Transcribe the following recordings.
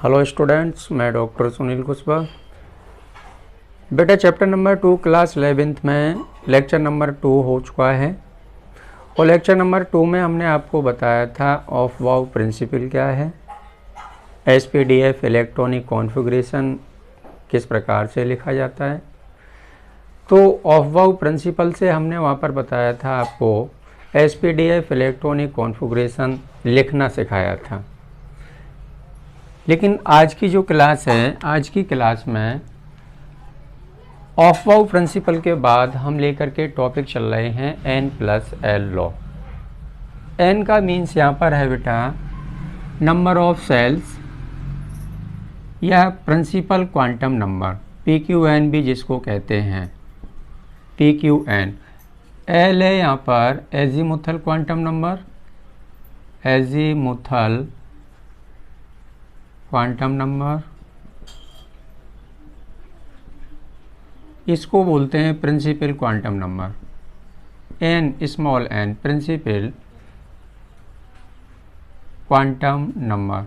Hello students, मैं doctor Sunil Kushwaha. बेटा chapter number 2 class 11th में लेक्चर नंबर 2 हो चुका है और लेक्चर नंबर 2 में हमने आपको बताया था ऑफ वाव प्रिंसिपल क्या है, एसपीडीएफ इलेक्ट्रॉनिक कॉन्फ़िगरेशन किस प्रकार से लिखा जाता है। तो ऑफ वाव प्रिंसिपल से हमने वहाँ पर बताया था आपको एसपीडीएफ इलेक्ट्रॉनिक कॉन्फ़िगरेशन लिखना सिखाया था। लेकिन आज की जो क्लास है, आज की क्लास में ऑफ वाव प्रिंसिपल के बाद हम लेकर के टॉपिक चल रहे हैं N+L लॉ। N का मीन्स यहाँ पर है बेटा नंबर ऑफ सेल्स या प्रिंसिपल क्वांटम नंबर, PQN भी जिसको कहते हैं, PQN। L है यहाँ पर azimuthal quantum number, azimuthal quantum number, इसको बोलते हैं principal quantum number. n small n principal quantum number.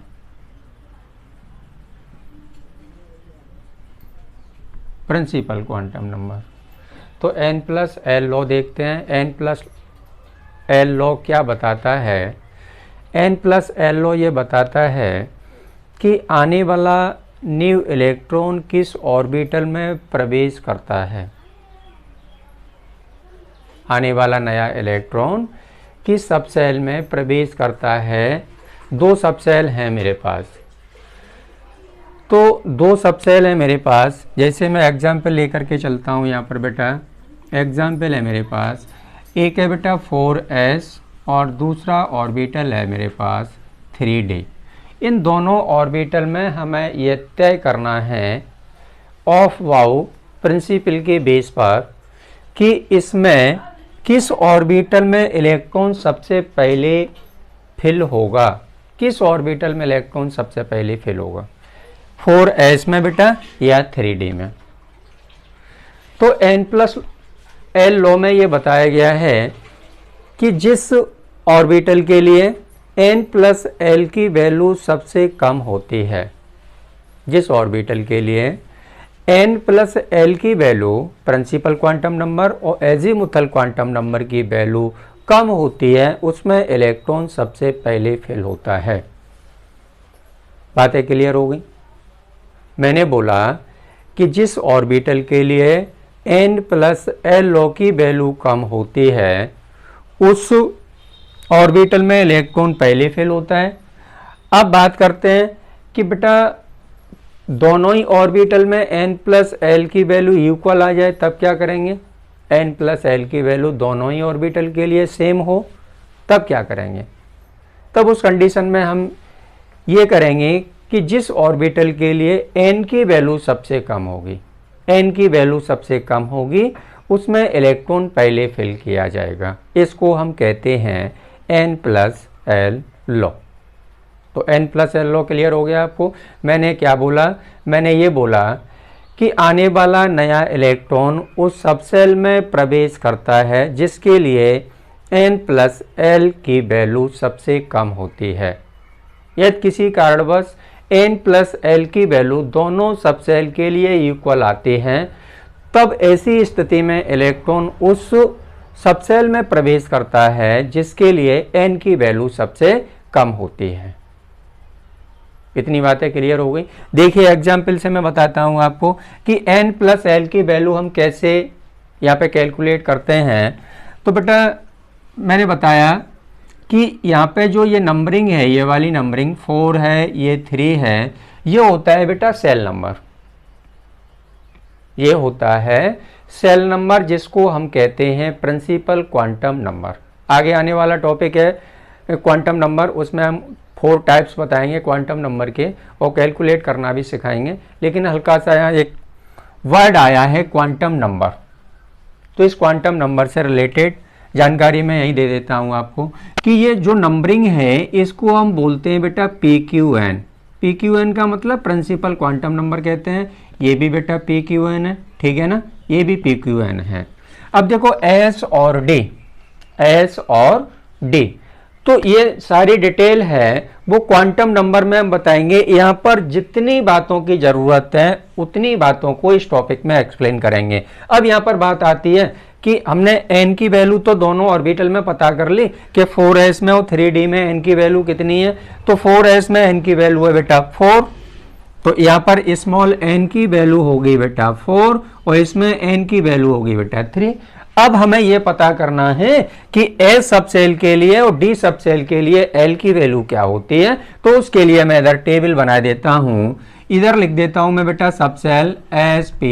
Principal quantum number. तो N+L लॉ देखते हैं। N+L लॉ क्या बताता है? N+L लॉ ये बताता है कि आने वाला न्यू इलेक्ट्रॉन किस ऑर्बिटल में प्रवेश करता है। आने वाला नया इलेक्ट्रॉन किस सबसेल में प्रवेश करता है। दो सबसेल हैं मेरे पास, तो दो सबसेल है मेरे पास। जैसे मैं एग्जाम्पल लेकर के चलता हूँ यहाँ पर बेटा, एग्जाम्पल है मेरे पास, एक है बेटा 4s और दूसरा ऑर्बिटल है मेरे पास 3d। इन दोनों ऑर्बिटल में हमें यह तय करना है ऑफ वाव प्रिंसिपल के बेस पर कि इसमें किस ऑर्बिटल में इलेक्ट्रॉन सबसे पहले फिल होगा। किस ऑर्बिटल में इलेक्ट्रॉन सबसे पहले फिल होगा, 4s में बेटा या 3d में। तो N+L लॉ में ये बताया गया है कि जिस ऑर्बिटल के लिए N+L की वैल्यू सबसे कम होती है, जिस ऑर्बिटल के लिए N+L की वैल्यू प्रिंसिपल क्वांटम नंबर और एजीमुथल क्वांटम नंबर की वैल्यू कम होती है, उसमें इलेक्ट्रॉन सबसे पहले फिल होता है। बातें क्लियर हो गई? मैंने बोला कि जिस ऑर्बिटल के लिए N+L लॉ की वैल्यू कम होती है उस ऑर्बिटल में इलेक्ट्रॉन पहले फिल होता है। अब बात करते हैं कि बेटा दोनों ही ऑर्बिटल में N+L की वैल्यू इक्वल आ जाए, तब क्या करेंगे। N+L की वैल्यू दोनों ही ऑर्बिटल के लिए सेम हो, तब क्या करेंगे। तब उस कंडीशन में हम ये करेंगे कि जिस ऑर्बिटल के लिए N की वैल्यू सबसे कम होगी, N की वैल्यू सबसे कम होगी, उसमें इलेक्ट्रॉन पहले फिल किया जाएगा। इसको हम कहते हैं N+L लॉ। तो N+L लॉ क्लियर हो गया आपको। मैंने क्या बोला? मैंने ये बोला कि आने वाला नया इलेक्ट्रॉन उस सबसेल में प्रवेश करता है जिसके लिए N+L की वैल्यू सबसे कम होती है। यदि किसी कारणवश N+L की वैल्यू दोनों सबसेल के लिए इक्वल आती हैं, तब ऐसी स्थिति में इलेक्ट्रॉन उस सबसेल में प्रवेश करता है जिसके लिए N की वैल्यू सबसे कम होती है। इतनी बातें क्लियर हो गई। देखिए एग्जाम्पल से मैं बताता हूं आपको कि N+L की वैल्यू हम कैसे यहाँ पे कैलकुलेट करते हैं। तो बेटा मैंने बताया कि यहाँ पे जो ये नंबरिंग है, ये वाली नंबरिंग 4 है, ये 3 है, ये होता है बेटा सेल नंबर। ये होता है सेल नंबर जिसको हम कहते हैं प्रिंसिपल क्वांटम नंबर। आगे आने वाला टॉपिक है क्वांटम नंबर, उसमें हम 4 टाइप्स बताएंगे क्वांटम नंबर के और कैलकुलेट करना भी सिखाएंगे। लेकिन हल्का सा यहाँ एक वर्ड आया है क्वांटम नंबर, तो इस क्वांटम नंबर से रिलेटेड जानकारी मैं यही दे देता हूँ आपको कि ये जो नंबरिंग है इसको हम बोलते हैं बेटा PQN। PQN का मतलब प्रिंसिपल क्वांटम नंबर कहते हैं। ये भी बेटा PQN है, ठीक है ना, ये भी PQN है। अब देखो S और D, तो ये सारी डिटेल है वो क्वांटम नंबर में हम बताएंगे। यहाँ पर जितनी बातों की जरूरत है उतनी बातों को इस टॉपिक में एक्सप्लेन करेंगे। अब यहाँ पर बात आती है कि हमने n की वैल्यू तो दोनों ऑर्बिटल में पता कर ली कि 4s में और 3d में n की वैल्यू कितनी है। तो 4s में n की वैल्यू है बेटा 4, तो यहाँ पर स्मॉल n की वैल्यू होगी बेटा 4 और इसमें n की वैल्यू होगी बेटा 3। अब हमें यह पता करना है कि S सब सेल के लिए और D सब सेल के लिए L की वैल्यू क्या होती है। तो उसके लिए मैं इधर टेबल बना देता हूं, इधर लिख देता हूं मैं बेटा सब सेल S, P,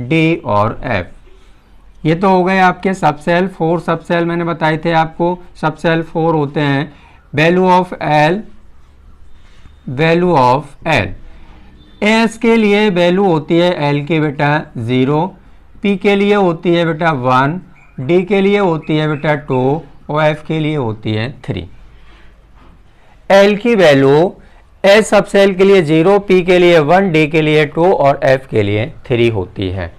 D और F। ये तो हो गए आपके सब सेल। 4 सब सेल मैंने बताए थे आपको, सब सेल 4 होते हैं। Value of L, value of L, S के लिए वैल्यू होती है L की बेटा 0, P के लिए होती है बेटा 1, D के लिए होती है बेटा 2 और F के लिए होती है 3। L की वैल्यू S सब सेल के लिए 0, P के लिए 1, D के लिए 2 और F के लिए 3 होती है।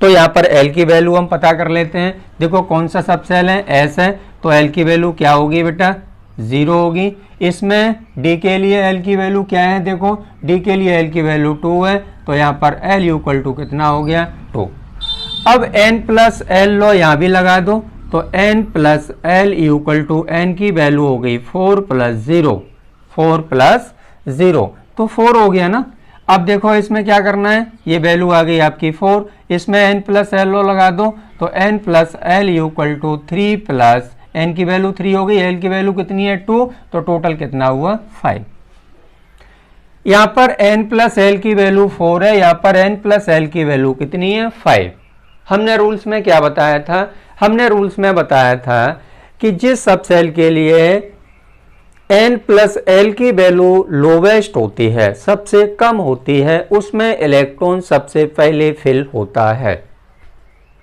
तो यहाँ पर L की वैल्यू हम पता कर लेते हैं। देखो कौन सा सब सेल है, S है, तो L की वैल्यू क्या होगी बेटा 0 होगी। इसमें D के लिए L की वैल्यू क्या है, देखो D के लिए L की वैल्यू 2 है, तो यहाँ पर L इक्वल टू कितना हो गया 2। अब n प्लस एल लो यहाँ भी लगा दो, तो n plus L equal to n की वैल्यू हो गई 4 प्लस 0, 4 प्लस 0 तो 4 हो गया ना। अब देखो इसमें क्या करना है, ये वैल्यू आ गई आपकी 4, इसमें n प्लस एल लो लगा दो, तो n plus L equal to 3 plus n की वैल्यू 3 हो गई, l की वैल्यू कितनी है 2, तो टोटल कितना हुआ 5। यहाँ पर n प्लस एल की वैल्यू 4 है, यहाँ पर n प्लस एल की वैल्यू कितनी है 5। हमने रूल्स में क्या बताया था, हमने रूल्स में बताया था कि जिस सब सेल के लिए n प्लस एल की वैल्यू लोवेस्ट होती है, सबसे कम होती है, उसमें इलेक्ट्रॉन सबसे पहले फिल होता है।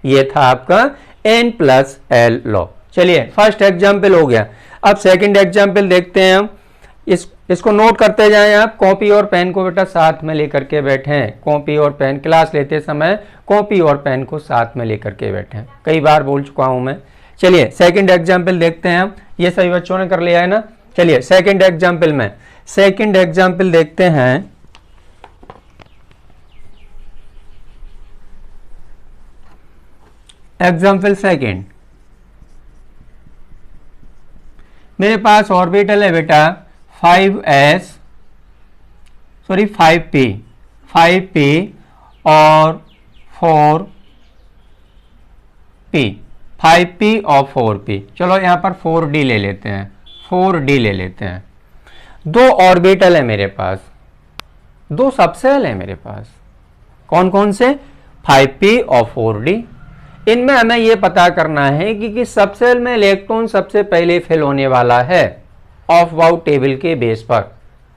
यह था आपका n प्लस एल लॉ। चलिए फर्स्ट एग्जाम्पल हो गया। अब सेकंड एग्जाम्पल देखते हैं हम। इसको नोट करते जाएं आप, कॉपी और पेन को बेटा साथ में लेकर के बैठें। कॉपी और पेन क्लास लेते समय कॉपी और पेन को साथ में लेकर के बैठें, कई बार बोल चुका हूं मैं। चलिए सेकंड एग्जाम्पल देखते हैं हम। ये सभी बच्चों ने कर लिया है ना। चलिए सेकंड एग्जाम्पल में, सेकंड एग्जाम्पल देखते हैं। एग्जाम्पल सेकंड, मेरे पास ऑर्बिटल है बेटा 5s, सॉरी 5p, 5p और 4p, 5p और 4p। चलो यहाँ पर 4d ले लेते हैं, 4d ले लेते हैं। दो ऑर्बिटल है मेरे पास, दो सबसेल है मेरे पास, कौन कौन से, 5p और 4d। इनमें हमें यह पता करना है कि किस सबसेल में इलेक्ट्रॉन सबसे पहले फिल होने वाला है। ऑफ बाउट टेबल के बेस पर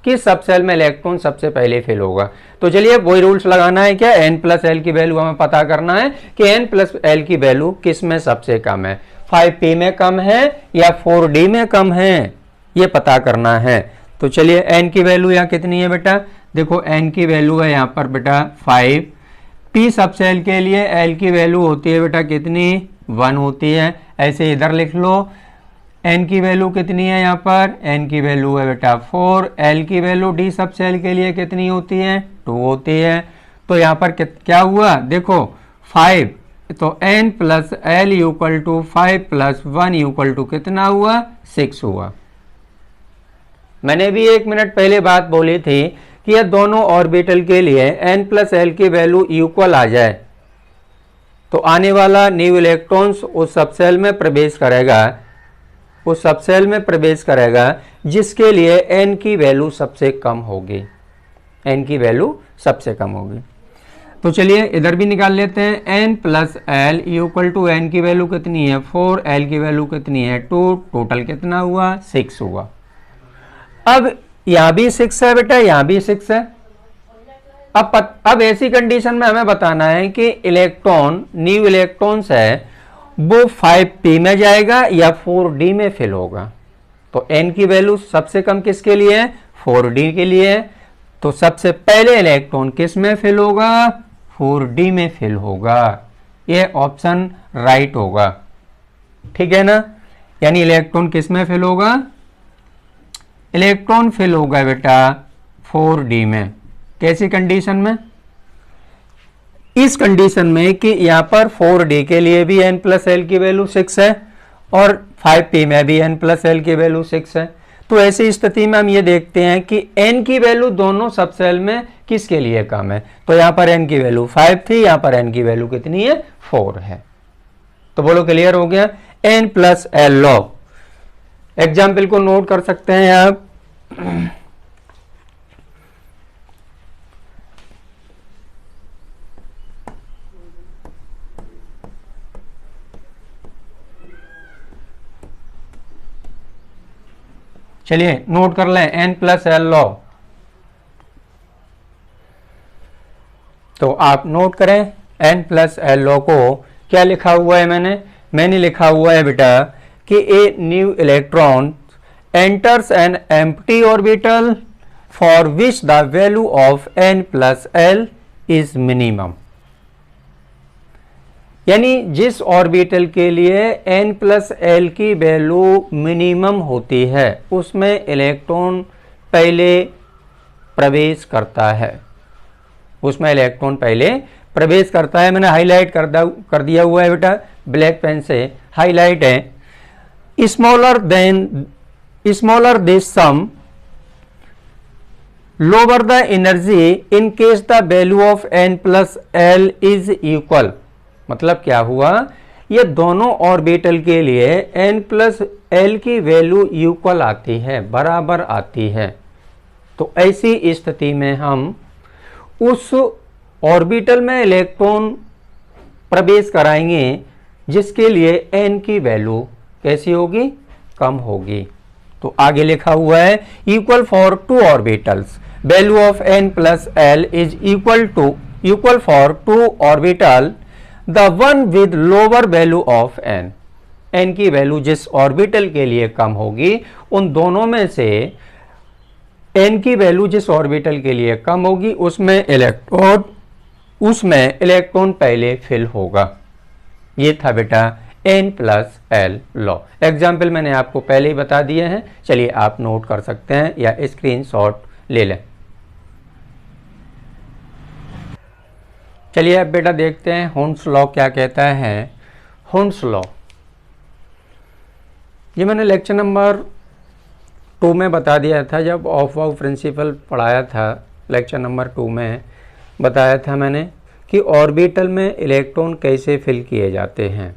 किस सबसेल में इलेक्ट्रॉन सबसे पहले फिल होगा। तो चलिए वही रूल्स लगाना है, क्या n प्लस एल की वैल्यू हमें पता करना है कि n प्लस एल की वैल्यू किस में सबसे कम है, 5p में कम है या 4d में कम है, ये पता करना है। तो चलिए n की वैल्यू यहाँ कितनी है बेटा, देखो n की वैल्यू है यहाँ पर बेटा 5। p सबसेल के लिए l की वैल्यू होती है बेटा कितनी, 1 होती है। ऐसे इधर लिख लो, n की वैल्यू कितनी है, यहाँ पर n की वैल्यू है बेटा 4। l की वैल्यू d सब सेल के लिए कितनी होती है, 2 होती है। तो यहाँ पर क्या हुआ, देखो 5, तो n plus L equal to 5 plus 1 equal to कितना हुआ, 6 हुआ। मैंने भी 1 मिनट पहले बात बोली थी कि यह दोनों ऑर्बिटल के लिए n प्लस एल की वैल्यू इक्वल आ जाए तो आने वाला न्यू इलेक्ट्रॉन्स उस सबसेल में प्रवेश करेगा, उस सबसेल में प्रवेश करेगा जिसके लिए n की वैल्यू सबसे कम होगी, n की वैल्यू सबसे कम होगी। तो चलिए इधर भी निकाल लेते हैं, n plus L equal to n की वैल्यू कितनी है 4, l की वैल्यू कितनी है 2, टोटल कितना हुआ 6 हुआ। अब यहाँ भी 6 है बेटा, यहाँ भी 6 है। अब ऐसी कंडीशन में हमें बताना है कि इलेक्ट्रॉन, न्यू इलेक्ट्रॉन्स है वो 5p में जाएगा या 4d में फिल होगा। तो n की वैल्यू सबसे कम किसके लिए है, 4d के लिए है। तो सबसे पहले इलेक्ट्रॉन किस में फिल होगा, 4d में फिल होगा। ये ऑप्शन राइट होगा, ठीक है ना। यानी इलेक्ट्रॉन किस में फिल होगा, इलेक्ट्रॉन फिल होगा बेटा 4d में। कैसी कंडीशन में, इस कंडीशन में कि यहाँ पर 4d के लिए भी n प्लस एल की वैल्यू 6 है और 5p में भी n प्लस एल की वैल्यू 6 है। तो ऐसी स्थिति में हम ये देखते हैं कि n की वैल्यू दोनों सब सेल में किसके लिए कम है। तो यहाँ पर n की वैल्यू 5 थी, यहाँ पर n की वैल्यू कितनी है, 4 है। तो बोलो क्लियर हो गया। n plus L law, example को नोट कर सकते हैं आप। चलिए नोट कर लें n प्लस एल लॉ। तो आप नोट करें n प्लस एल लॉ को। क्या लिखा हुआ है मैंने लिखा हुआ है बेटा कि a new electron enters an empty orbital for which the value of n plus L is minimum. यानी जिस ऑर्बिटल के लिए n प्लस एल की वैल्यू मिनिमम होती है उसमें इलेक्ट्रॉन पहले प्रवेश करता है, उसमें इलेक्ट्रॉन पहले प्रवेश करता है। मैंने हाईलाइट कर दिया हुआ है बेटा, ब्लैक पेन से हाईलाइट है। Smaller this sum lower the energy in case the value of n plus L is equal. मतलब क्या हुआ, ये दोनों ऑर्बिटल के लिए n प्लस एल की वैल्यू इक्वल आती है, बराबर आती है। तो ऐसी स्थिति में हम उस ऑर्बिटल में इलेक्ट्रॉन प्रवेश कराएंगे जिसके लिए n की वैल्यू कैसी होगी, कम होगी। तो आगे लिखा हुआ है equal for two orbitals value of n plus L is equal for to orbital the one with lower value of n की वैल्यू जिस ऑर्बिटल के लिए कम होगी उन दोनों में से n की वैल्यू जिस ऑर्बिटल के लिए कम होगी उसमें इलेक्ट्रॉन पहले फिल होगा। ये था बेटा n plus L law. Example मैंने आपको पहले ही बता दिए हैं, चलिए आप नोट कर सकते हैं या स्क्रीनशॉट ले लें। चलिए अब बेटा देखते हैं हुंस लॉ क्या कहता है। हुंस लॉ ये मैंने लेक्चर नंबर 2 में बता दिया था, जब ऑफ वाउ प्रिंसिपल पढ़ाया था। लेक्चर नंबर 2 में बताया था मैंने कि ऑर्बिटल में इलेक्ट्रॉन कैसे फिल किए जाते हैं।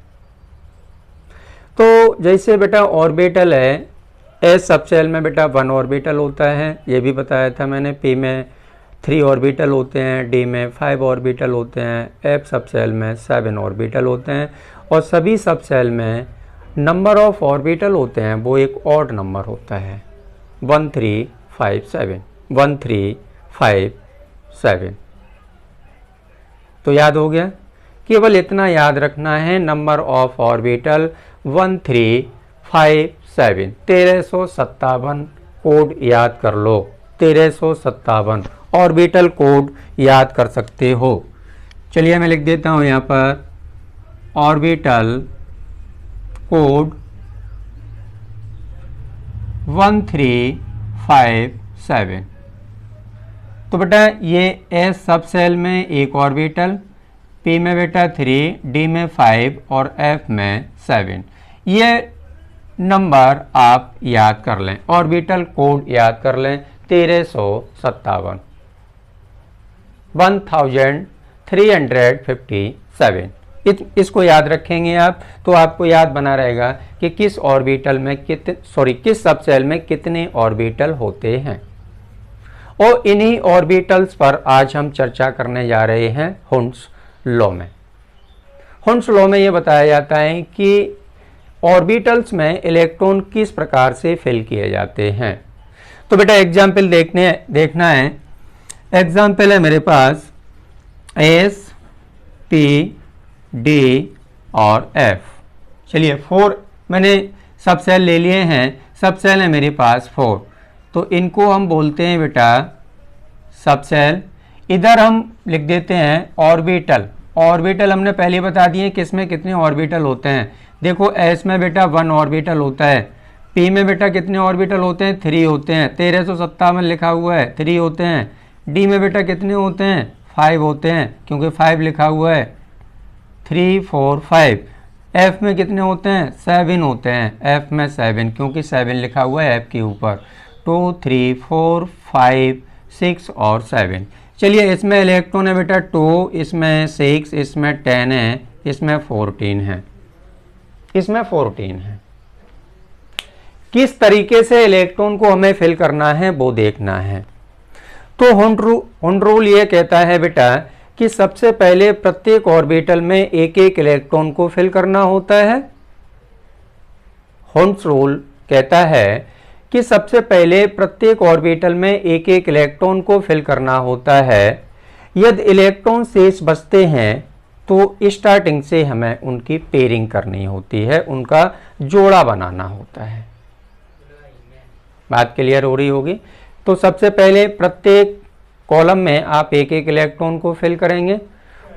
तो जैसे बेटा ऑर्बिटल है, एस सबसेल में बेटा 1 ऑर्बिटल होता है, ये भी बताया था मैंने। पी में 3 ऑर्बिटल होते हैं, डी में 5 ऑर्बिटल होते हैं, एफ सबसेल में 7 ऑर्बिटल होते हैं। और सभी सबसेल में नंबर ऑफ ऑर्बिटल होते हैं वो एक ऑड नंबर होता है, 1 3 5 7 1 3 5 7। तो याद हो गया, केवल इतना याद रखना है, नंबर ऑफ ऑर्बिटल 1 3 5 7 1357 कोड याद कर लो। 1357 ऑर्बिटल कोड याद कर सकते हो। चलिए मैं लिख देता हूँ यहाँ पर ऑर्बिटल कोड 1 3 5 7। तो बेटा ये एस सब सेल में एक ऑर्बिटल, पी में बेटा 3, डी में 5 और एफ में 7। ये नंबर आप याद कर लें, ऑर्बिटल कोड याद कर लें 1357 1357। इसको याद रखेंगे आप तो आपको याद बना रहेगा कि किस ऑर्बिटल में किस सबसेल में कितने ऑर्बिटल होते हैं। और इन्हीं ऑर्बिटल्स पर आज हम चर्चा करने जा रहे हैं हुंस लॉ में। हुंस लॉ में यह बताया जाता है कि ऑर्बिटल्स में इलेक्ट्रॉन किस प्रकार से फिल किए जाते हैं। तो बेटा एग्जाम्पल देखना है। एग्जाम्पल है मेरे पास एस, पी, डी और एफ। चलिए 4 मैंने सब सेल ले लिए हैं, सब सेल है मेरे पास 4। तो इनको हम बोलते हैं बेटा सब सेल। इधर हम लिख देते हैं ऑर्बिटल। ऑर्बिटल हमने पहले बता दिए किस में कितने ऑर्बिटल होते हैं। देखो एस में बेटा 1 ऑर्बिटल होता है, पी में बेटा कितने ऑर्बिटल होते हैं, 3 होते हैं, 1357 लिखा हुआ है 3 होते हैं, डी में बेटा कितने होते हैं, 5 होते हैं क्योंकि 5 लिखा हुआ है, 3 4 5। एफ में कितने होते हैं, 7 होते हैं, एफ में 7 क्योंकि 7 लिखा हुआ है एफ के ऊपर। 2 3 4 5 6 और 7। चलिए इसमें इलेक्ट्रॉन है बेटा 2, इसमें 6, इसमें 10 है, इसमें 14 है, इसमें 14 है। किस तरीके से इलेक्ट्रॉन को हमें फिल करना है वो देखना है। तो हुंड रूल ये कहता है बेटा कि सबसे पहले प्रत्येक ऑर्बिटल में एक एक इलेक्ट्रॉन को फिल करना होता है। हुंड रूल कहता है कि सबसे पहले प्रत्येक ऑर्बिटल में एक एक इलेक्ट्रॉन को फिल करना होता है। यदि इलेक्ट्रॉन शेष बचते हैं तो स्टार्टिंग से हमें उनकी पेयरिंग करनी होती है, उनका जोड़ा बनाना होता है। बात क्लियर हो रही होगी। तो सबसे पहले प्रत्येक कॉलम में आप एक एक इलेक्ट्रॉन को फिल करेंगे।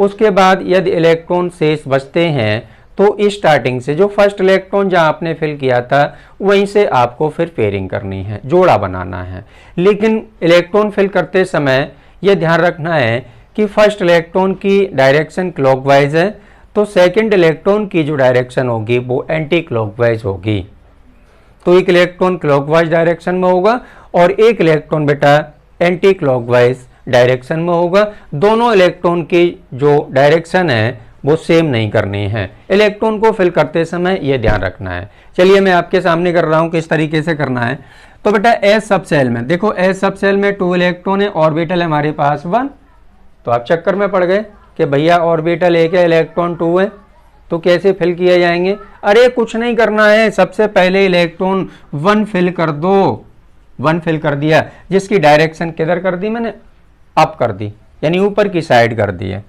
उसके बाद यदि इलेक्ट्रॉन शेष बचते हैं तो स्टार्टिंग से जो फर्स्ट इलेक्ट्रॉन जहां आपने फिल किया था वहीं से आपको फिर पेयरिंग करनी है, जोड़ा बनाना है। लेकिन इलेक्ट्रॉन फिल करते समय यह ध्यान रखना है कि फर्स्ट इलेक्ट्रॉन की डायरेक्शन क्लॉकवाइज है तो सेकंड इलेक्ट्रॉन की जो डायरेक्शन होगी वो एंटी क्लॉकवाइज होगी। तो एक इलेक्ट्रॉन क्लॉकवाइज डायरेक्शन में होगा और एक इलेक्ट्रॉन बेटा एंटी क्लॉकवाइज डायरेक्शन में होगा। दोनों इलेक्ट्रॉन की जो डायरेक्शन है वो सेम नहीं करनी है। इलेक्ट्रॉन को फिल करते समय ये ध्यान रखना है। चलिए मैं आपके सामने कर रहा हूँ किस तरीके से करना है। तो बेटा एस सब सेल में देखो, एस सब सेल में 2 इलेक्ट्रॉन है, ऑर्बिटल है हमारे पास 1। तो आप चक्कर में पड़ गए कि भैया ऑर्बिटल 1 है, इलेक्ट्रॉन 2 है, तो कैसे फिल किए जाएंगे। अरे कुछ नहीं करना है, सबसे पहले इलेक्ट्रॉन 1 फिल कर दो। 1 फिल कर दिया, जिसकी डायरेक्शन किधर कर दी मैंने, अप कर दी, यानी ऊपर की साइड कर दी है।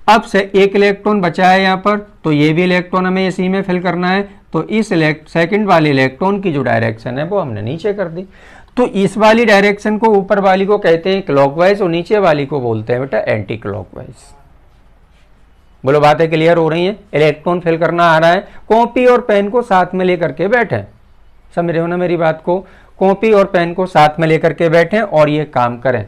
अब से एक इलेक्ट्रॉन बचा है यहाँ पर, तो ये भी इलेक्ट्रॉन हमें इसी में फिल करना है। तो इस सेकंड वाले इलेक्ट्रॉन की जो डायरेक्शन है वो हमने नीचे कर दी। तो इस वाली डायरेक्शन को ऊपर वाली को कहते हैं क्लॉकवाइज और नीचे वाली को बोलते हैं बेटा एंटी क्लॉकवाइज। बोलो बातें क्लियर हो रही हैं। इलेक्ट्रॉन फिल करना आ रहा है, कॉपी और पेन को साथ में लेकर के बैठे, समझ रहे हो ना मेरी बात को। कॉपी और पेन को साथ में लेकर के बैठें और ये काम करें।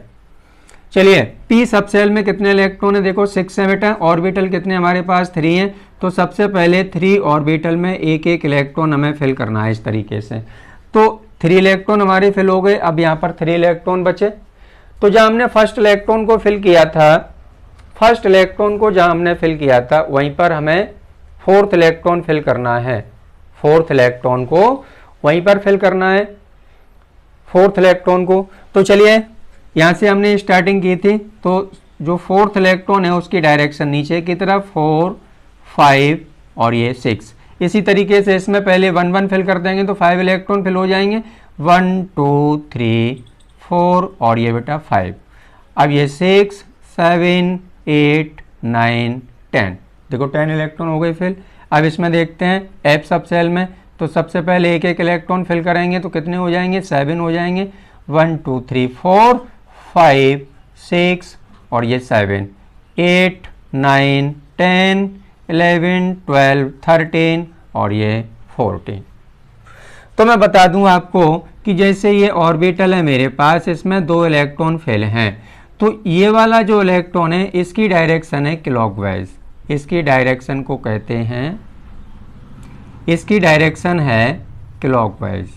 चलिए पी सब सेल में कितने इलेक्ट्रॉन है, देखो 6 है बेटा। ऑर्बिटल कितने हमारे पास 3 हैं। तो सबसे पहले 3 ऑर्बिटल में एक एक इलेक्ट्रॉन हमें फिल करना है इस तरीके से। तो 3 इलेक्ट्रॉन हमारे फिल हो गए। अब यहाँ पर 3 इलेक्ट्रॉन बचे। तो जहाँ हमने फर्स्ट इलेक्ट्रॉन को फिल किया था, फर्स्ट इलेक्ट्रॉन को जहाँ हमने फिल किया था वहीं पर हमें 4th इलेक्ट्रॉन फिल करना है। 4th इलेक्ट्रॉन को वहीं पर फिल करना है, 4th इलेक्ट्रॉन को। तो चलिए यहाँ से हमने स्टार्टिंग की थी, तो जो 4th इलेक्ट्रॉन है उसकी डायरेक्शन नीचे की तरफ 4 5 और ये 6। इसी तरीके से इसमें पहले 1 1 फिल कर देंगे तो 5 इलेक्ट्रॉन फिल हो जाएंगे, 1 2 3 4 और ये बेटा 5। अब ये 6 7 8 9 10, देखो 10 इलेक्ट्रॉन हो गए फिल। अब इसमें देखते हैं एफ सब सेल में, तो सबसे पहले एक एक इलेक्ट्रॉन फिल करेंगे तो कितने हो जाएंगे, 7 हो जाएंगे। 1 2 3 4 5 6 और ये 7 8 9 10 11 12 13 और ये 14। तो मैं बता दूं आपको कि जैसे ये ऑर्बिटल है मेरे पास, इसमें 2 इलेक्ट्रॉन फिल हैं। तो ये वाला जो इलेक्ट्रॉन है इसकी डायरेक्शन है क्लॉकवाइज, इसकी डायरेक्शन को कहते हैं, इसकी डायरेक्शन है क्लॉकवाइज।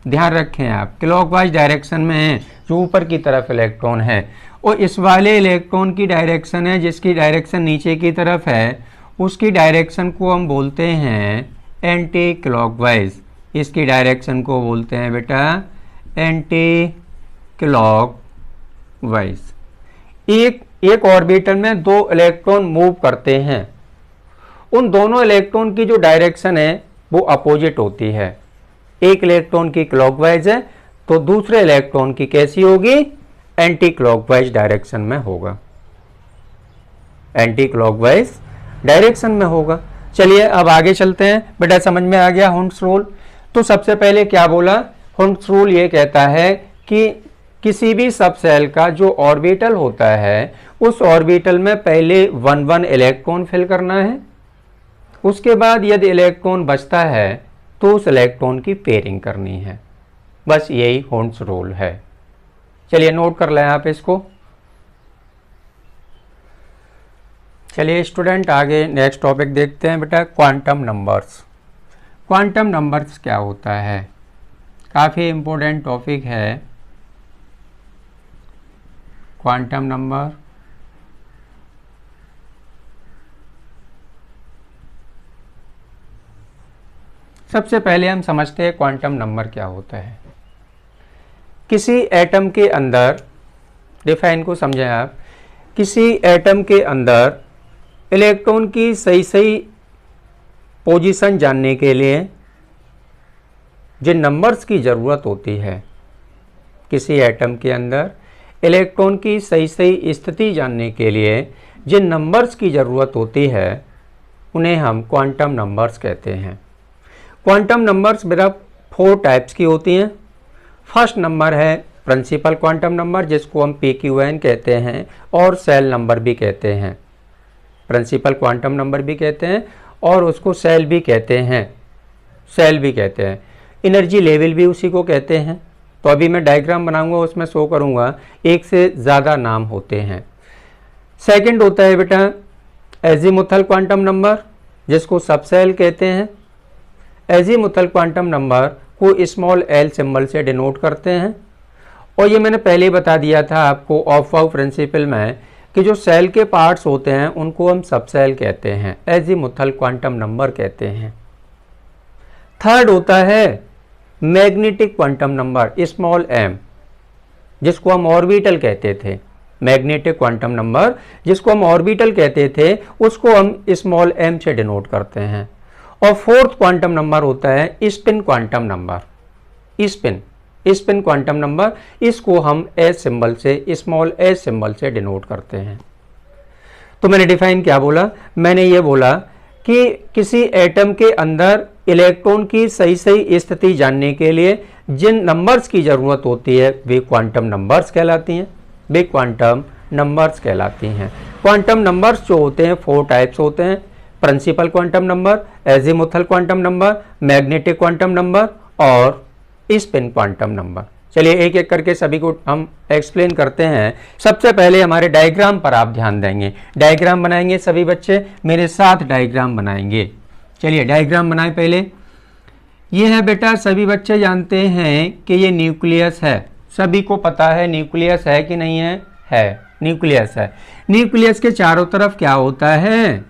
ध्यान रखें आप, क्लॉकवाइज डायरेक्शन में है जो ऊपर की तरफ इलेक्ट्रॉन है। और इस वाले इलेक्ट्रॉन की डायरेक्शन है जिसकी डायरेक्शन नीचे की तरफ है, उसकी डायरेक्शन को हम बोलते हैं एंटी क्लॉकवाइज। इसकी डायरेक्शन को बोलते हैं बेटा एंटी क्लॉकवाइज। एक ऑर्बिटल में 2 इलेक्ट्रॉन मूव करते हैं, उन दोनों इलेक्ट्रॉन की जो डायरेक्शन है वो अपोजिट होती है। एक इलेक्ट्रॉन की क्लॉकवाइज है तो दूसरे इलेक्ट्रॉन की कैसी होगी, एंटी क्लॉकवाइज डायरेक्शन में होगा, एंटी क्लॉकवाइज डायरेक्शन में होगा। चलिए अब आगे चलते हैं। बेटा समझ में आ गया हुंड्स रूल। तो सबसे पहले क्या बोला, हुंड्स रूल ये कहता है कि किसी भी सब सेल का जो ऑर्बिटल होता है उस ऑर्बिटल में पहले 1 1 इलेक्ट्रॉन फिल करना है, उसके बाद यदि इलेक्ट्रॉन बचता है तो उस इलेक्ट्रॉन की पेयरिंग करनी है। बस यही होल्ड्स रूल है। चलिए नोट कर लें आप इसको। चलिए स्टूडेंट आगे नेक्स्ट टॉपिक देखते हैं बेटा, क्वांटम नंबर्स। क्वांटम नंबर्स क्या होता है, काफ़ी इम्पोर्टेंट टॉपिक है क्वांटम नंबर। सबसे पहले हम समझते हैं क्वांटम नंबर क्या होता है। किसी एटम के अंदर, डिफाइन को समझें आप, किसी एटम के अंदर इलेक्ट्रॉन की सही सही पोजीशन जानने के लिए जिन नंबर्स की ज़रूरत होती है, किसी एटम के अंदर इलेक्ट्रॉन की सही सही स्थिति जानने के लिए जिन नंबर्स की ज़रूरत होती है उन्हें हम क्वांटम नंबर्स कहते हैं। क्वांटम नंबर्स बेटा 4 टाइप्स की होती हैं। फर्स्ट नंबर है प्रिंसिपल क्वांटम नंबर, जिसको हम PQN कहते हैं और सेल नंबर भी कहते हैं। प्रिंसिपल क्वांटम नंबर भी कहते हैं और उसको सेल भी कहते हैं, सेल भी कहते हैं। एनर्जी लेवल भी उसी को कहते हैं। तो अभी मैं डायग्राम बनाऊंगा, उसमें शो करूंगा, एक से ज़्यादा नाम होते हैं। सेकंड होता है बेटा एजीमुथल क्वांटम नंबर, जिसको सबसेल कहते हैं। एजीमुथल क्वांटम नंबर को स्मॉल एल सिंबल से डिनोट करते हैं। और ये मैंने पहले ही बता दिया था आपको ऑफ-वाउ प्रिंसिपल में कि जो सेल के पार्ट्स होते हैं उनको हम सबसेल कहते हैं, एजीमुथल क्वांटम नंबर कहते हैं। थर्ड होता है magnetic quantum number, small M, जिसको हम ऑर्बिटल कहते थे। मैग्नेटिक क्वांटम नंबर जिसको हम ऑर्बिटल कहते थे उसको हम स्मॉल एम से डिनोट करते हैं। और फोर्थ क्वांटम नंबर होता है spin quantum number, spin quantum number, इसको हम एस सिंबल से, स्मॉल एस सिंबल से डिनोट करते हैं। तो मैंने डिफाइन क्या बोला, मैंने ये बोला कि किसी एटम के अंदर इलेक्ट्रॉन की सही सही स्थिति जानने के लिए जिन नंबर्स की ज़रूरत होती है वे क्वांटम नंबर्स कहलाती हैं, वे क्वांटम नंबर्स कहलाती हैं। क्वांटम नंबर्स जो होते हैं 4 टाइप्स होते हैं, principal quantum number, azimuthal quantum number, magnetic quantum number और स्पिन क्वांटम नंबर। चलिए एक एक करके सभी को हम एक्सप्लेन करते हैं। सबसे पहले हमारे डायग्राम पर आप ध्यान देंगे। डायग्राम बनाएंगे सभी बच्चे, मेरे साथ डायग्राम बनाएंगे। चलिए डायग्राम बनाएं पहले। ये है बेटा, सभी बच्चे जानते हैं कि ये न्यूक्लियस है, सभी को पता है न्यूक्लियस है कि नहीं है, न्यूक्लियस है। न्यूक्लियस के चारों तरफ क्या होता है,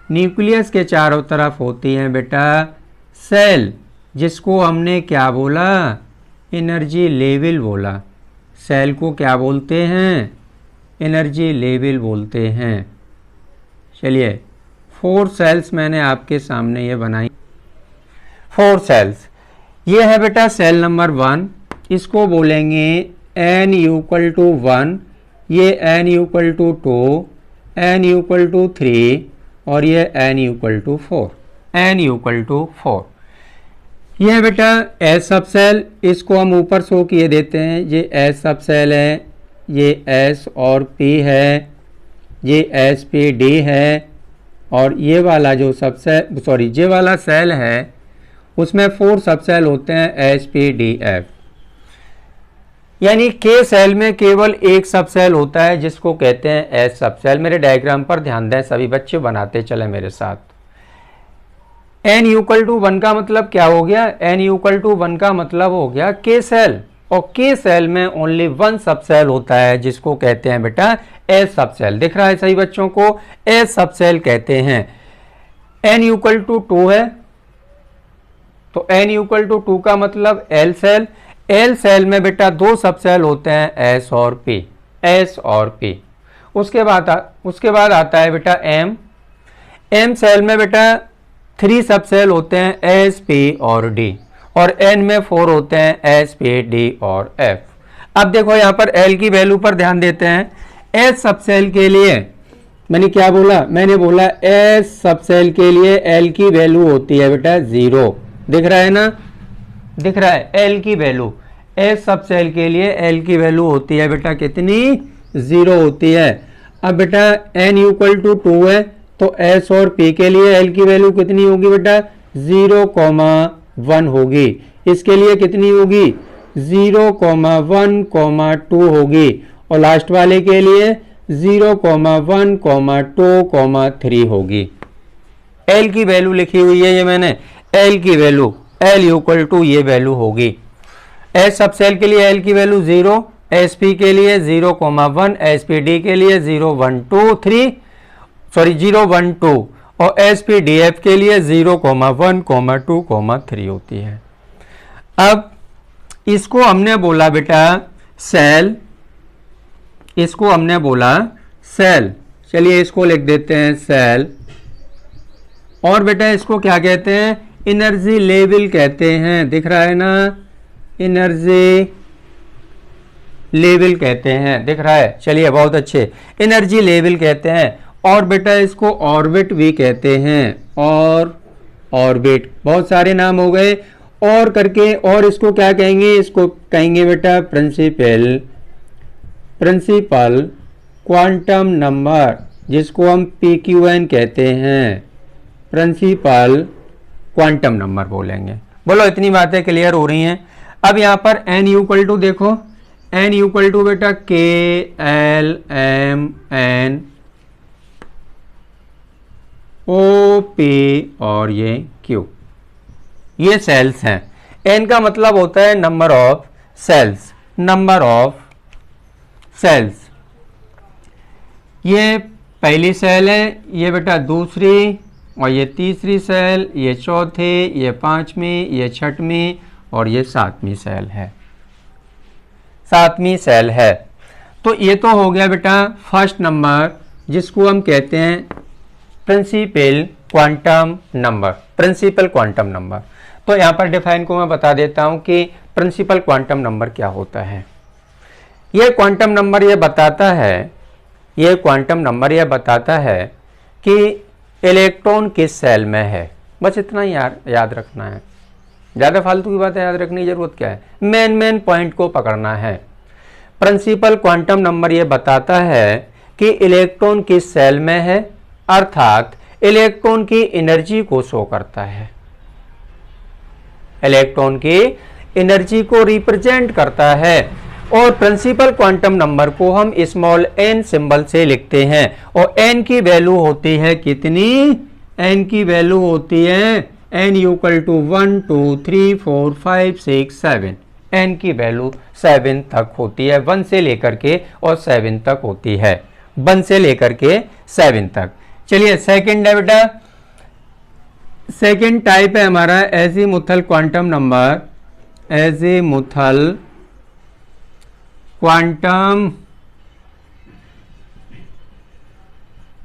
न्यूक्लियस के चारों तरफ होती हैं बेटा सेल, जिसको हमने क्या बोला, एनर्जी लेवल बोला। सेल को क्या बोलते हैं, एनर्जी लेवल बोलते हैं। चलिए 4 सेल्स मैंने आपके सामने ये बनाई, 4 सेल्स। ये है बेटा सेल नंबर 1, इसको बोलेंगे n=1, ये n=2, n=3 और ये n=4, n=4। यह बेटा एस सब सेल, इसको हम ऊपर शो किए देते हैं। ये एस सब सेल है, ये एस और पी है, ये एस पी डी है। और ये वाला जो सब सेल, सॉरी ये वाला सेल है उसमें 4 सब सेल होते हैं, एस पी डी एफ। यानी के सेल में केवल एक सब सेल होता है जिसको कहते हैं एस सब सेल। मेरे डायग्राम पर ध्यान दें, सभी बच्चे बनाते चले मेरे साथ। n=1 का मतलब क्या हो गया, n=1 का मतलब हो गया के सेल, और के सेल में ओनली 1 सब सेल होता है जिसको कहते हैं बेटा एस सब सेल। दिख रहा है सही बच्चों को, एस सब सेल कहते हैं। n=2 है तो n=2 का मतलब एल सेल, एल सेल में बेटा 2 सब सेल होते हैं, एस और पी, एस और पी। उसके बाद आता है बेटा एम, एम सेल में बेटा 3 सब सेल होते हैं, एस पी और डी, और एन में 4 होते हैं, एस पी डी और एफ। अब देखो यहाँ पर एल की वैल्यू पर ध्यान देते हैं। एस सब सेल के लिए मैंने क्या बोला, मैंने बोला एस सब सेल के लिए एल की वैल्यू होती है बेटा 0। दिख रहा है ना, दिख रहा है एल की वैल्यू, एस सब सेल के लिए एल की वैल्यू होती है बेटा कितनी, 0 होती है। अब बेटा n=2 है तो एस और पी के लिए एल की वैल्यू कितनी होगी बेटा 0,1 होगी। इसके लिए कितनी होगी 0,1,2 होगी और लास्ट वाले के लिए 0,1,2,3 होगी। एल की वैल्यू लिखी हुई है ये मैंने, एल की वैल्यू एल इक्वल टू ये वैल्यू होगी। एस सब सेल के लिए एल की वैल्यू 0, एस पी के लिए 0,1, एस पी डी के लिए 0,1,2 और एस पी डी एफ के लिए 0,1,2,3 होती है। अब इसको हमने बोला बेटा सेल, इसको हमने बोला सेल, चलिए इसको लिख देते हैं सेल। और बेटा इसको क्या कहते हैं एनर्जी लेवल कहते हैं, दिख रहा है ना, एनर्जी लेवल कहते हैं, दिख रहा है। चलिए बहुत अच्छे, एनर्जी लेवल कहते हैं। और बेटा इसको ऑर्बिट भी कहते हैं, और ऑर्बिट, बहुत सारे नाम हो गए और करके। और इसको क्या कहेंगे, इसको कहेंगे बेटा प्रिंसिपल क्वांटम नंबर, जिसको हम PQN कहते हैं, प्रिंसिपल क्वांटम नंबर बोलेंगे। बोलो इतनी बातें क्लियर हो रही हैं। अब यहां पर n इक्वल टू देखो, n इक्वल टू बेटा KLMN OP और ये Q, ये सेल्स हैं। n का मतलब होता है number of shells, number of shells. ये पहली सेल है, ये बेटा दूसरी, और ये तीसरी सेल, ये चौथी, ये पांचवी, ये छठवीं और ये सातवीं सेल है, सातवीं सेल है। तो ये तो हो गया बेटा फर्स्ट नंबर, जिसको हम कहते हैं principal quantum number, principal quantum number. तो यहाँ पर डिफाइन को मैं बता देता हूँ कि प्रिंसिपल क्वांटम नंबर क्या होता है। यह क्वांटम नंबर ये बताता है, यह क्वांटम नंबर यह बताता है कि इलेक्ट्रॉन किस सेल में है। बस इतना ही याद रखना है, ज़्यादा फालतू की बातें याद रखने की जरूरत क्या है, मेन पॉइंट को पकड़ना है। प्रिंसिपल क्वांटम नंबर यह बताता है कि इलेक्ट्रॉन किस सेल में है, अर्थात इलेक्ट्रॉन की एनर्जी को शो करता है, इलेक्ट्रॉन की एनर्जी को रिप्रेजेंट करता है। और प्रिंसिपल क्वांटम नंबर को हम स्मॉल n सिंबल से लिखते हैं। और n की वैल्यू होती है कितनी, n की वैल्यू होती है n इक्वल टू 1 2 3 4 5 6 7, n की वैल्यू 7 तक होती है, 1 से लेकर के और 7 तक होती है, 1 से लेकर के 7 तक। चलिए सेकंड है बेटा, सेकंड टाइप है हमारा azimuthal quantum number, azimuthal quantum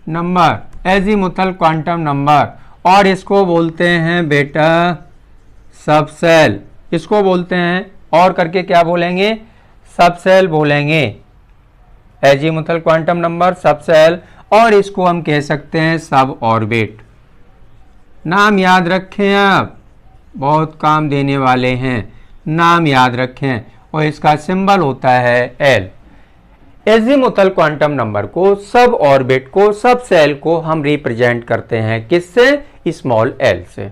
number, azimuthal quantum number. और इसको बोलते हैं बेटा सबसेल, इसको बोलते हैं और करके क्या बोलेंगे, सबसेल बोलेंगे, एजीमुथल क्वांटम नंबर सबसेल। और इसको हम कह सकते हैं सब ऑर्बिट। नाम याद रखें, आप बहुत काम देने वाले हैं, नाम याद रखें। और इसका सिंबल होता है एल। एजीमुथल क्वांटम नंबर को, सब ऑर्बिट को, सब सेल को हम रिप्रेजेंट करते हैं किससे, स्मॉल एल से।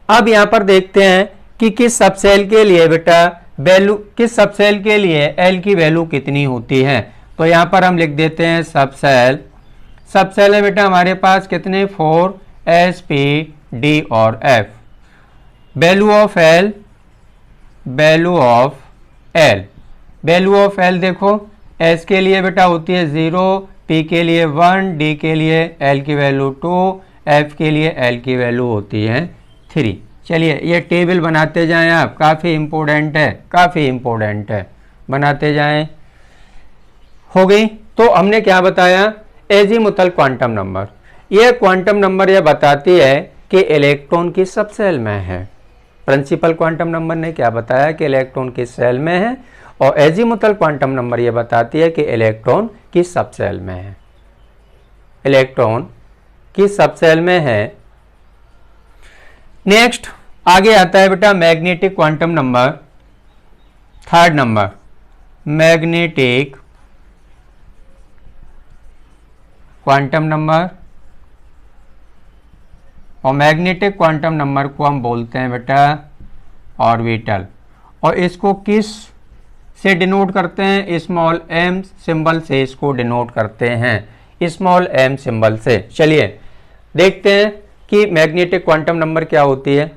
अब यहां पर देखते हैं कि किस सबसेल के लिए बेटा वैल्यू, किस सबसेल के लिए एल की वैल्यू कितनी होती है। तो यहां पर हम लिख देते हैं सबसेल, सबसेल है बेटा हमारे पास कितने 4 S P D और F। Value of L, value of L, value of L देखो, एस के लिए बेटा होती है 0, पी के लिए 1, डी के लिए एल की वैल्यू 2, एफ के लिए एल की वैल्यू होती है 3। चलिए ये टेबल बनाते जाएं आप, काफ़ी इम्पोर्टेंट है, काफ़ी इम्पोर्टेंट है, बनाते जाएं। हो गई। तो हमने क्या बताया, एजीमुथल क्वांटम नंबर, यह क्वांटम नंबर यह बताती है कि इलेक्ट्रॉन किस सबसेल में है। प्रिंसिपल क्वांटम नंबर ने क्या बताया कि इलेक्ट्रॉन किस सेल में है, और एजीमुथल क्वांटम नंबर यह बताती है कि इलेक्ट्रॉन किस सबसेल में है, इलेक्ट्रॉन किस सबसेल में है। नेक्स्ट आगे आता है बेटा magnetic quantum number, third number magnetic quantum number, और मैग्नेटिक क्वांटम नंबर को हम बोलते हैं बेटा ऑर्बिटल। और इसको किस से डिनोट करते हैं? स्मॉल m सिंबल से इसको डिनोट करते हैं, स्मॉल m सिंबल से। चलिए देखते हैं कि मैग्नेटिक क्वांटम नंबर क्या होती है।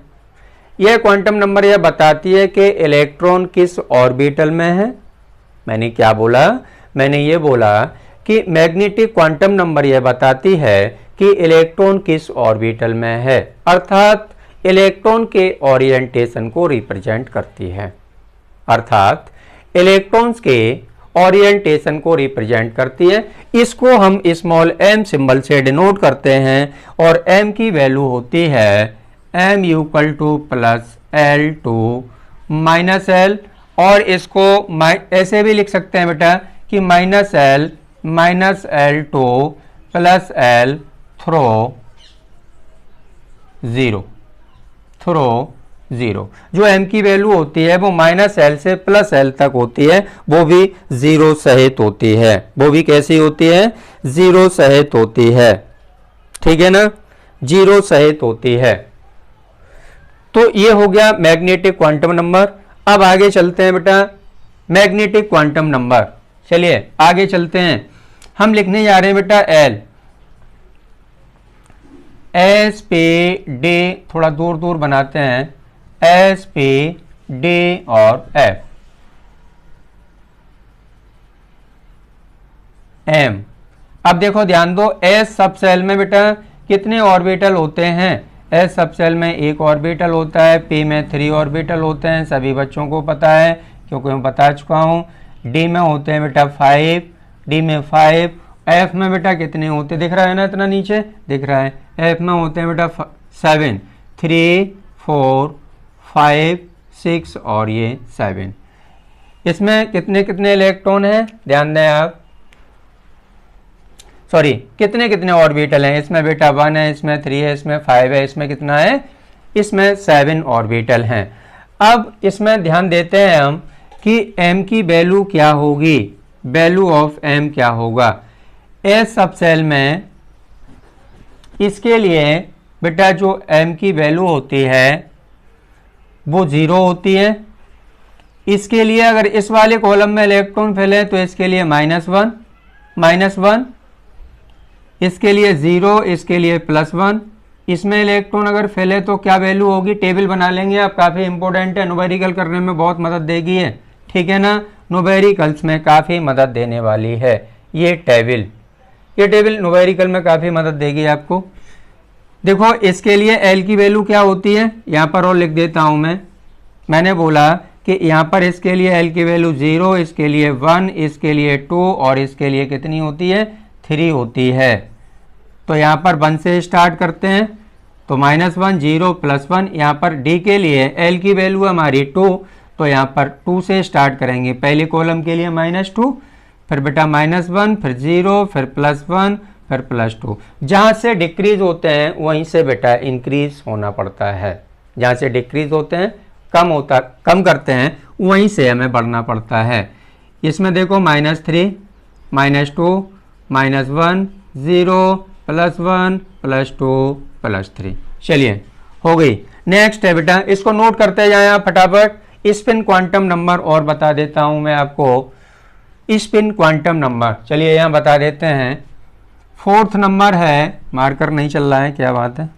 यह क्वांटम नंबर यह बताती है कि इलेक्ट्रॉन किस ऑर्बिटल में है। मैंने क्या बोला? मैंने ये बोला कि मैग्नेटिक क्वांटम नंबर यह बताती है कि इलेक्ट्रॉन किस ऑर्बिटल में है, अर्थात इलेक्ट्रॉन के ओरिएंटेशन को रिप्रेजेंट करती है, अर्थात इलेक्ट्रॉन्स के ओरिएंटेशन को रिप्रेजेंट करती है। इसको हम स्मॉल m सिंबल से डिनोट करते हैं और m की वैल्यू होती है m equal to plus l to minus l, और इसको ऐसे भी लिख सकते हैं बेटा कि minus l to plus l through zero. जो m की वैल्यू होती है वो माइनस l से प्लस l तक होती है, वो भी ज़ीरो सहित होती है। वो भी कैसी होती है? ज़ीरो सहित होती है, ठीक है ना, ज़ीरो सहित होती है। तो ये हो गया मैग्नेटिक क्वांटम नंबर। अब आगे चलते हैं बेटा मैग्नेटिक क्वांटम नंबर। चलिए आगे चलते हैं, हम लिखने जा रहे हैं बेटा L, S पे D, थोड़ा दूर दूर बनाते हैं, S पे D और F, M। अब देखो ध्यान दो, S सब सेल में बेटा कितने ऑर्बिटल होते हैं? S सब सेल में एक ऑर्बिटल होता है, P में 3 ऑर्बिटल होते हैं, सभी बच्चों को पता है क्योंकि मैं बता चुका हूँ। D में होते हैं बेटा 5, D में 5, F में बेटा कितने होते, दिख रहा है ना, इतना नीचे दिख रहा है। F में होते हैं बेटा 7, 3, 4, 5, 6 और ये 7। इसमें कितने कितने इलेक्ट्रॉन हैं? ध्यान दें आप, सॉरी कितने कितने ऑर्बिटल हैं? इसमें बेटा 1 है, इसमें 3 है, इसमें 5 है, इसमें कितना है? इसमें 7 ऑर्बिटल हैं। अब इसमें ध्यान देते हैं हम कि m की वैल्यू क्या होगी, वैल्यू ऑफ m क्या होगा। S सब सेल में इसके लिए बेटा जो m की वैल्यू होती है वो 0 होती है। इसके लिए अगर इस वाले कॉलम में इलेक्ट्रॉन फैले तो इसके लिए -1, इसके लिए 0, इसके लिए +1। इसमें इलेक्ट्रॉन अगर फैले तो क्या वैल्यू होगी? टेबल बना लेंगे आप, काफ़ी इंपॉर्टेंट है, न्यूमेरिकल करने में बहुत मदद देगी है, ठीक है ना, न्यूमेरिकल्स में काफ़ी मदद देने वाली है ये टेबल न्यूमेरिकल में काफ़ी मदद देगी आपको। देखो इसके लिए L की वैल्यू क्या होती है, यहाँ पर और लिख देता हूँ मैंने बोला कि यहाँ पर इसके लिए L की वैल्यू 0, इसके लिए 1, इसके लिए 2 और इसके लिए कितनी होती है? 3 होती है। तो यहाँ पर 1 से स्टार्ट करते हैं, तो -1, 0, +1। यहाँ पर D के लिए L की वैल्यू हमारी 2, तो यहाँ पर 2 से स्टार्ट करेंगे। पहले कॉलम के लिए -2, फिर बेटा -1, फिर 0, फिर +1, फिर +2। जहाँ से डिक्रीज होते हैं वहीं से बेटा इंक्रीज होना पड़ता है, जहाँ से डिक्रीज होते हैं कम करते हैं वहीं से हमें बढ़ना पड़ता है। इसमें देखो -3, -2, -1, 0, +1, +2, +3। चलिए हो गई। नेक्स्ट है बेटा, इसको नोट करते जाएं आप फटाफट। स्पिन क्वांटम नंबर और बता देता हूं मैं आपको, स्पिन क्वांटम नंबर। चलिए यहाँ बता देते हैं। 4th नंबर है, मार्कर नहीं चल रहा है, क्या बात है।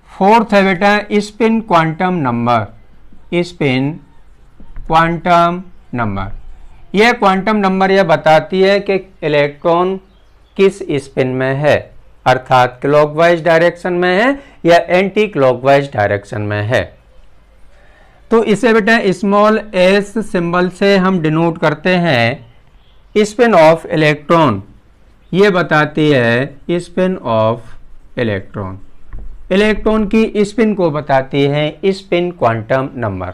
4th है बेटा spin quantum number, spin quantum number. यह क्वांटम नंबर यह बताती है कि इलेक्ट्रॉन किस स्पिन में है, अर्थात क्लॉकवाइज डायरेक्शन में है या एंटी क्लॉकवाइज डायरेक्शन में है। तो इसे बेटा स्मॉल s सिंबल से हम डिनोट करते हैं स्पिन ऑफ इलेक्ट्रॉन। ये बताती है स्पिन ऑफ इलेक्ट्रॉन, इलेक्ट्रॉन की स्पिन को बताती है स्पिन क्वांटम नंबर।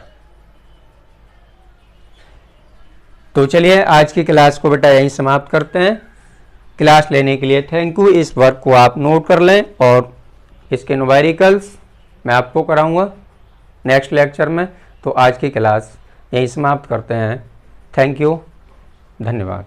तो चलिए आज की क्लास को बेटा यहीं समाप्त करते हैं। क्लास लेने के लिए थैंक यू। इस वर्क को आप नोट कर लें और इसके न्यूमेरिकल्स मैं आपको कराऊंगा नेक्स्ट लेक्चर में। तो आज की क्लास यहीं समाप्त करते हैं। थैंक यू, धन्यवाद।